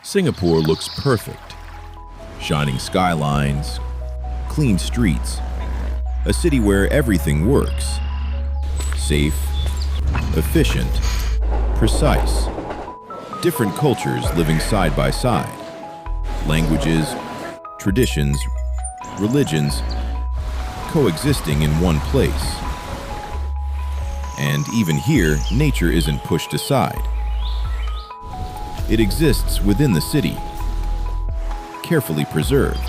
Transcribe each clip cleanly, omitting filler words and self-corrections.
Singapore looks perfect. Shining skylines, clean streets, a city where everything works. Safe, efficient, precise. Different cultures living side by side. Languages, traditions, religions, coexisting in one place. And even here, nature isn't pushed aside. It exists within the city, carefully preserved.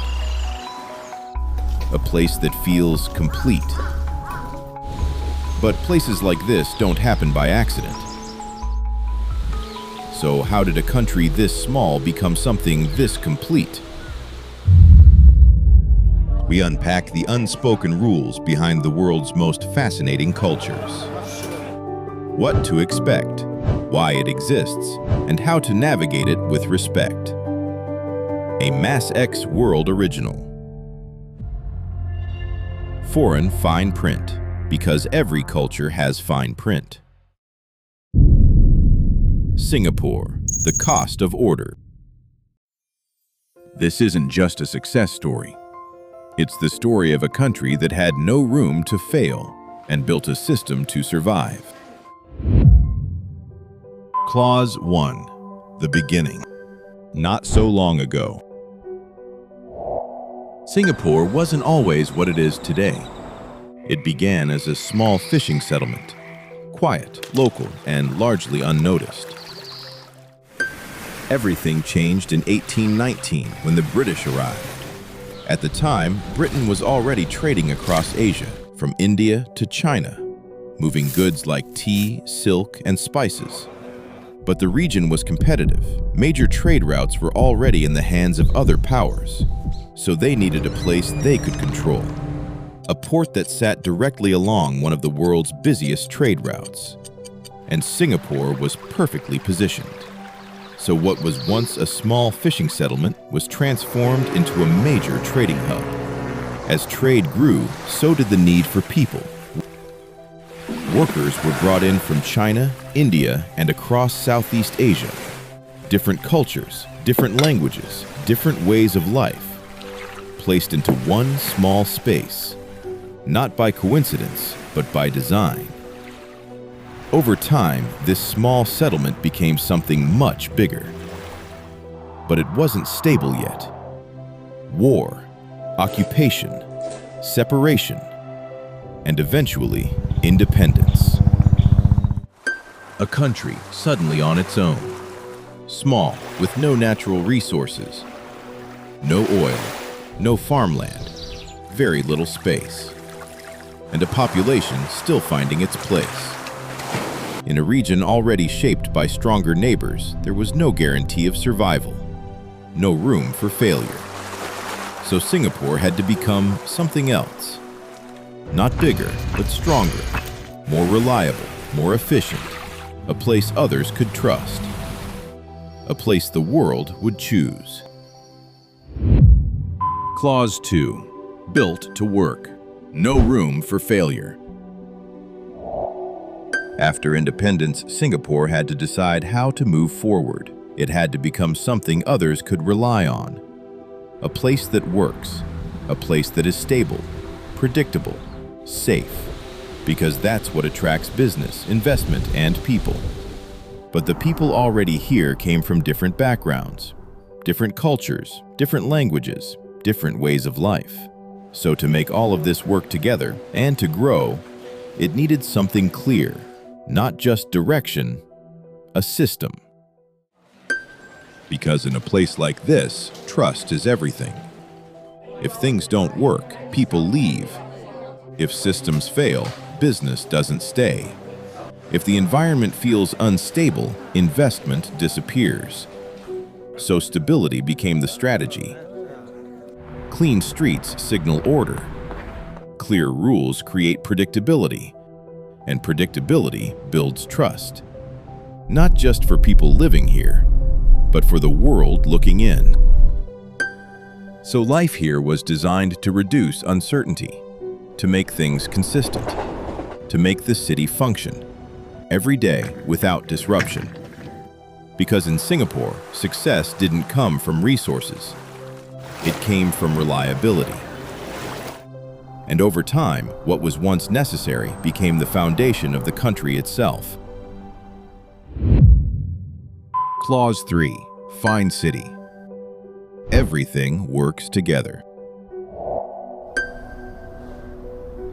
A place that feels complete. But places like this don't happen by accident. So how did a country this small become something this complete? We unpack the unspoken rules behind the world's most fascinating cultures. What to expect, why it exists, and how to navigate it with respect. A MASX World Original. Foreign fine print, because every culture has fine print. Singapore, the cost of order. This isn't just a success story. It's the story of a country that had no room to fail and built a system to survive. Clause 1. The beginning. Not so long ago. Singapore wasn't always what it is today. It began as a small fishing settlement, quiet, local, and largely unnoticed. Everything changed in 1819 when the British arrived. At the time, Britain was already trading across Asia, from India to China, moving goods like tea, silk, and spices. But the region was competitive. Major trade routes were already in the hands of other powers, so they needed a place they could control. A port that sat directly along one of the world's busiest trade routes. And Singapore was perfectly positioned. So what was once a small fishing settlement was transformed into a major trading hub. As trade grew, so did the need for people. Workers were brought in from China, India, and across Southeast Asia. Different cultures, different languages, different ways of life, placed into one small space, not by coincidence, but by design. Over time, this small settlement became something much bigger. But it wasn't stable yet. War, occupation, separation, and eventually, independence. A country suddenly on its own. Small, with no natural resources. No oil, no farmland, very little space. And a population still finding its place. In a region already shaped by stronger neighbors, there was no guarantee of survival. No room for failure. So Singapore had to become something else. Not bigger, but stronger, more reliable, more efficient, a place others could trust, a place the world would choose. Clause 2. Built to work. No room for failure. After independence, Singapore had to decide how to move forward. It had to become something others could rely on. A place that works, a place that is stable, predictable, safe, because that's what attracts business, investment, and people. But the people already here came from different backgrounds, different cultures, different languages, different ways of life. So to make all of this work together and to grow, it needed something clear, not just direction, a system. Because in a place like this, trust is everything. If things don't work, people leave. If systems fail, business doesn't stay. If the environment feels unstable, investment disappears. So stability became the strategy. Clean streets signal order. Clear rules create predictability. And predictability builds trust. Not just for people living here, but for the world looking in. So life here was designed to reduce uncertainty, to make things consistent, to make the city function every day without disruption. Because in Singapore, success didn't come from resources. It came from reliability. And over time, what was once necessary became the foundation of the country itself. Clause 3. Fine City. Everything works together.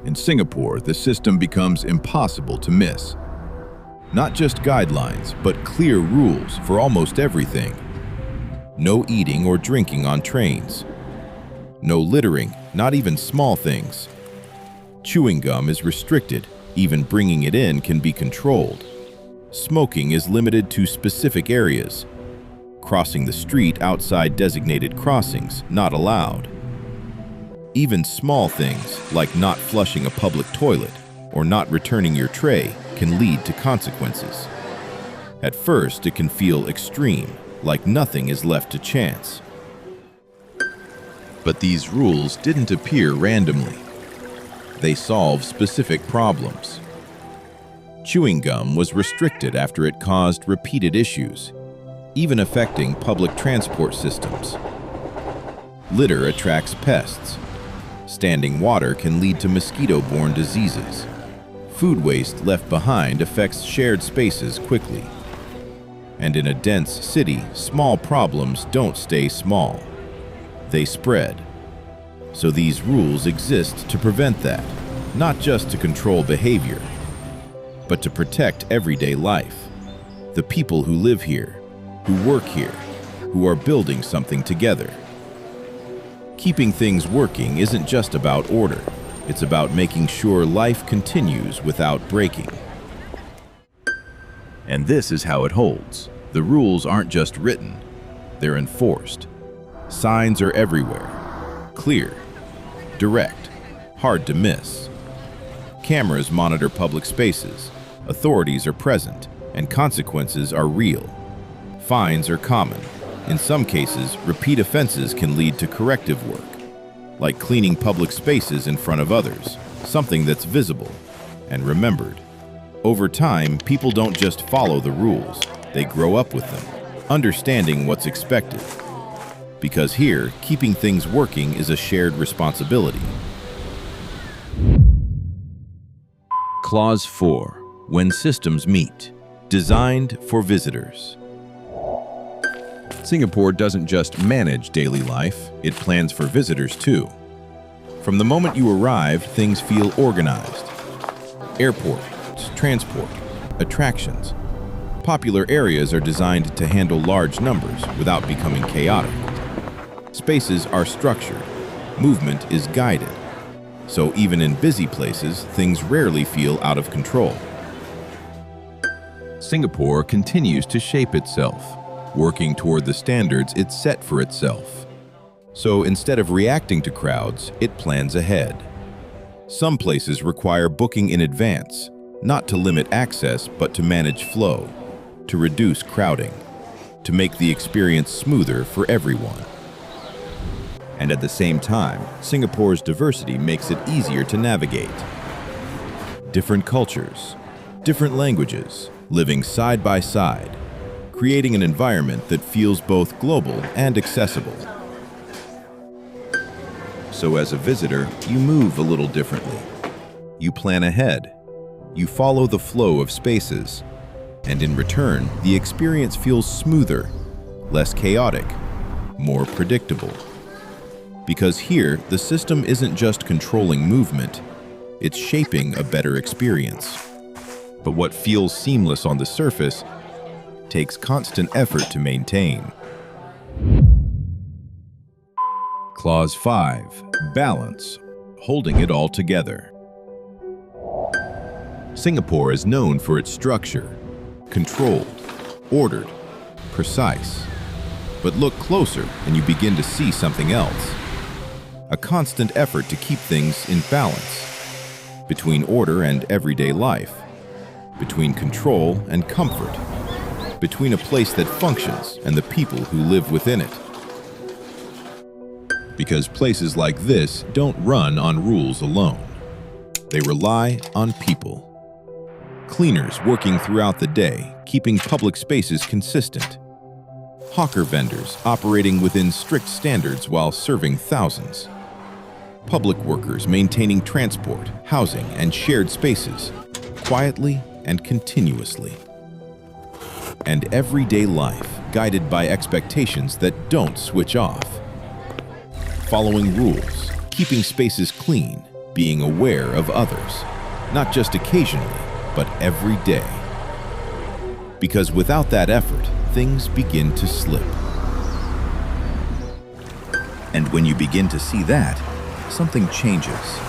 In Singapore, the system becomes impossible to miss. Not just guidelines, but clear rules for almost everything. No eating or drinking on trains. No littering, not even small things. Chewing gum is restricted, even bringing it in can be controlled. Smoking is limited to specific areas. Crossing the street outside designated crossings, not allowed. Even small things, like not flushing a public toilet or not returning your tray, can lead to consequences. At first, it can feel extreme, like nothing is left to chance. But these rules didn't appear randomly. They solve specific problems. Chewing gum was restricted after it caused repeated issues, even affecting public transport systems. Litter attracts pests. Standing water can lead to mosquito-borne diseases. Food waste left behind affects shared spaces quickly. And in a dense city, small problems don't stay small. They spread. So these rules exist to prevent that, not just to control behavior, but to protect everyday life. The people who live here, who work here, who are building something together. Keeping things working isn't just about order. It's about making sure life continues without breaking. And this is how it holds. The rules aren't just written, they're enforced. Signs are everywhere. Clear, direct, hard to miss. Cameras monitor public spaces. Authorities are present, and consequences are real. Fines are common. In some cases, repeat offenses can lead to corrective work, like cleaning public spaces in front of others, something that's visible and remembered. Over time, people don't just follow the rules, they grow up with them, understanding what's expected. Because here, keeping things working is a shared responsibility. Clause 4. When systems meet. Designed for visitors. Singapore doesn't just manage daily life, it plans for visitors too. From the moment you arrive, things feel organized. Airports, transport, attractions. Popular areas are designed to handle large numbers without becoming chaotic. Spaces are structured. Movement is guided. So even in busy places, things rarely feel out of control. Singapore continues to shape itself, working toward the standards it set for itself. So instead of reacting to crowds, it plans ahead. Some places require booking in advance, not to limit access, but to manage flow, to reduce crowding, to make the experience smoother for everyone. And at the same time, Singapore's diversity makes it easier to navigate. Different cultures, different languages, living side by side, creating an environment that feels both global and accessible. So as a visitor, you move a little differently. You plan ahead. You follow the flow of spaces. And in return, the experience feels smoother, less chaotic, more predictable. Because here, the system isn't just controlling movement, it's shaping a better experience. But what feels seamless on the surface takes constant effort to maintain. Clause 5. Balance. Holding it all together. Singapore is known for its structure. Controlled, ordered, precise. But look closer and you begin to see something else. A constant effort to keep things in balance. Between order and everyday life. Between control and comfort. Between a place that functions and the people who live within it. Because places like this don't run on rules alone. They rely on people. Cleaners working throughout the day, keeping public spaces consistent. Hawker vendors operating within strict standards while serving thousands. Public workers maintaining transport, housing, and shared spaces, quietly and continuously. And everyday life guided by expectations that don't switch off. Following rules, keeping spaces clean, being aware of others, not just occasionally, but every day. Because without that effort, things begin to slip. And when you begin to see that, something changes.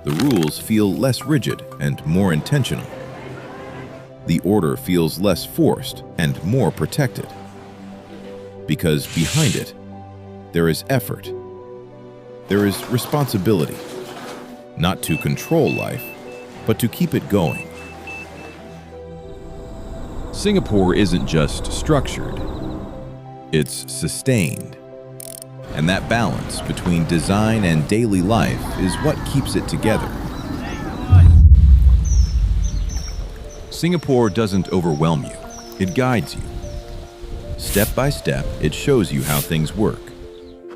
The rules feel less rigid and more intentional. The order feels less forced and more protected. Because behind it, there is effort. There is responsibility, not to control life, but to keep it going. Singapore isn't just structured, it's sustained. And that balance between design and daily life is what keeps it together. Singapore doesn't overwhelm you, it guides you. Step by step, it shows you how things work.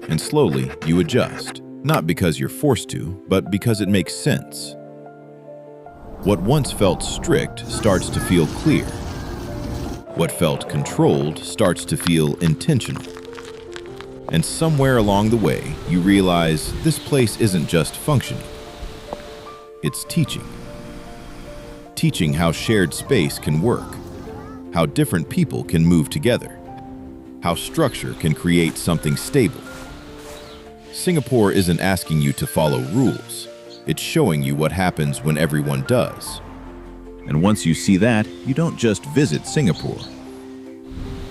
And slowly, you adjust, not because you're forced to, but because it makes sense. What once felt strict starts to feel clear. What felt controlled starts to feel intentional. And somewhere along the way, you realize this place isn't just functioning. It's teaching. Teaching how shared space can work, how different people can move together, how structure can create something stable. Singapore isn't asking you to follow rules. It's showing you what happens when everyone does. And once you see that, you don't just visit Singapore.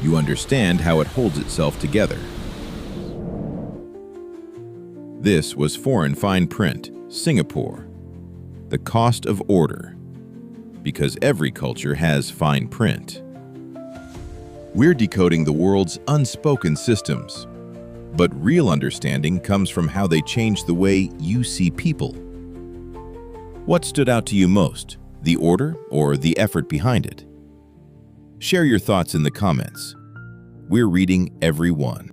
You understand how it holds itself together. This was Foreign Fine Print, Singapore. The cost of order. Because every culture has fine print. We're decoding the world's unspoken systems. But real understanding comes from how they change the way you see people. What stood out to you most, the order or the effort behind it? Share your thoughts in the comments. We're reading every one.